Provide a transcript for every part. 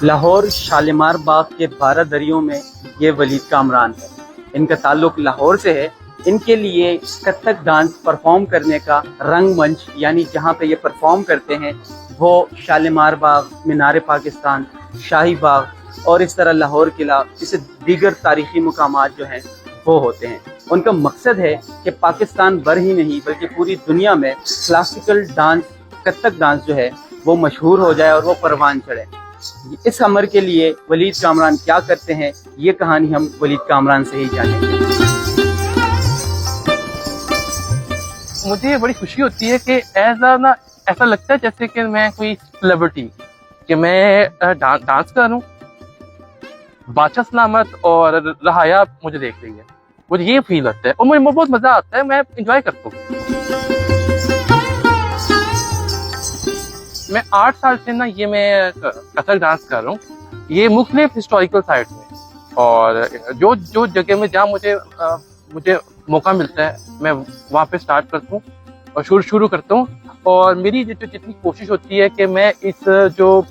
लाहौर शालीमार बाग के 12 दरियों में ये वलीद कामरान है। इनका ताल्लुक लाहौर से है। इनके लिए कथक डांस परफॉर्म करने का रंगमंच यानी जहाँ पे ये परफॉर्म करते हैं वो शालीमार बाग, मीनार पाकिस्तान, शाही बाग और इस तरह लाहौर किला, इसे दीगर तारीखी मुकामात जो हैं वो होते हैं। उनका मकसद है कि पाकिस्तान भर ही नहीं बल्कि पूरी दुनिया में क्लासिकल डांस, कथक डांस जो है वो मशहूर हो जाए और वो परवान चढ़े। इस अमर के लिए वलीद कामरान क्या करते हैं, ये कहानी हम वलीद कामरान से ही जानेंगे। मुझे बड़ी खुशी होती है कि ऐसा लगता है जैसे कि मैं कोई सेलिब्रिटी, कि मैं डांस कर रहा हूँ, बादशाह सलामत और रहाया मुझे देख रही है। मुझे ये फील होता है और मुझे बहुत मजा आता है, मैं इंजॉय करता हूँ। मैं 8 साल से ना मैं कथक डांस कर रहा हूँ, ये मुख्तलिफ हिस्टोरिकल साइट में, और जो जगह में जहाँ मुझे मौका मिलता है मैं वहाँ पे स्टार्ट करता हूँ और शुरू करता हूँ। और मेरी जितनी कोशिश होती है कि मैं इस जो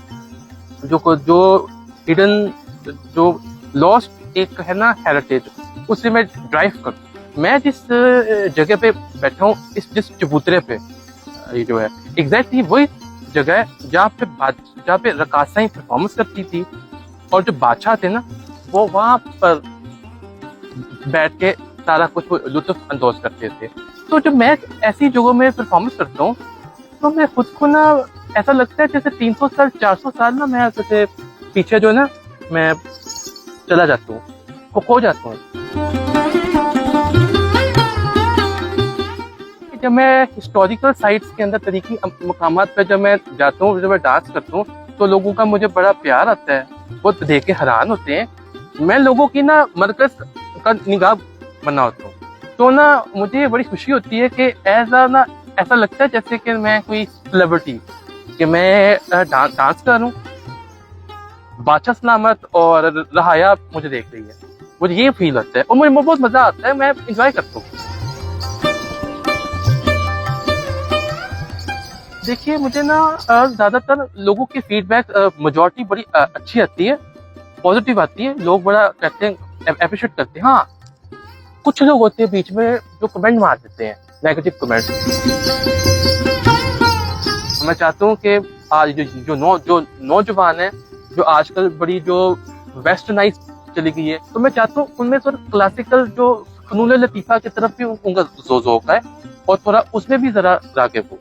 हिडन, जो लॉस्ट एक है ना हेरिटेज, उसे मैं ड्राइव करूँ। मैं जिस जगह पे बैठा हूँ, जिस चबूतरे पे, ये जो है एग्जैक्टली वही जगह है जहाँ पे रकासाएं परफॉर्मेंस करती थी, और जो बादशाह थे ना वो वहाँ पर बैठ के सारा कुछ लुत्फ अंदोज करते थे। तो जब मैं ऐसी जगहों में परफॉर्मेंस करता हूँ तो मैं खुद को ना ऐसा लगता है जैसे 300 साल 400 साल ना मैं जैसे पीछे जो है ना मैं चला जाता हूँ, खो जाता हूँ। जब मैं हिस्टोरिकल साइट्स के अंदर तरीकी मकामात पे जब मैं जाता हूँ, जब मैं डांस करता हूँ तो लोगों का मुझे बड़ा प्यार आता है, वो देख के हैरान होते हैं। मैं लोगों की ना मरकज का निगाह बना होता हूँ, तो ना मुझे बड़ी खुशी होती है कि ऐसा लगता है जैसे कि मैं कोई सेलिब्रिटी, कि मैं डांस कर रहा हूँ, बादशाह सलामत और रहाया मुझे देख रही है। मुझे ये फील होता है और मुझे बहुत मजा आता है, मैं इंजॉय करता हूँ। देखिए, मुझे ना ज्यादातर लोगों की फीडबैक मेजॉरिटी बड़ी अच्छी आती है, पॉजिटिव आती है। लोग बड़ा कहते हैं, अप्रिशिएट करते हैं। हाँ, कुछ लोग होते हैं बीच में जो कमेंट मार देते हैं, नेगेटिव कमेंट। मैं चाहता हूँ कि आज जो नौजवान है, जो आजकल बड़ी जो वेस्टर्नाइज चली गई है, तो मैं चाहता हूँ उनमें थोड़ा क्लासिकल जो फनून लतीफा की तरफ भी उनका ज़ौक़ है और थोड़ा उसमें भी जरा राग़िब हो।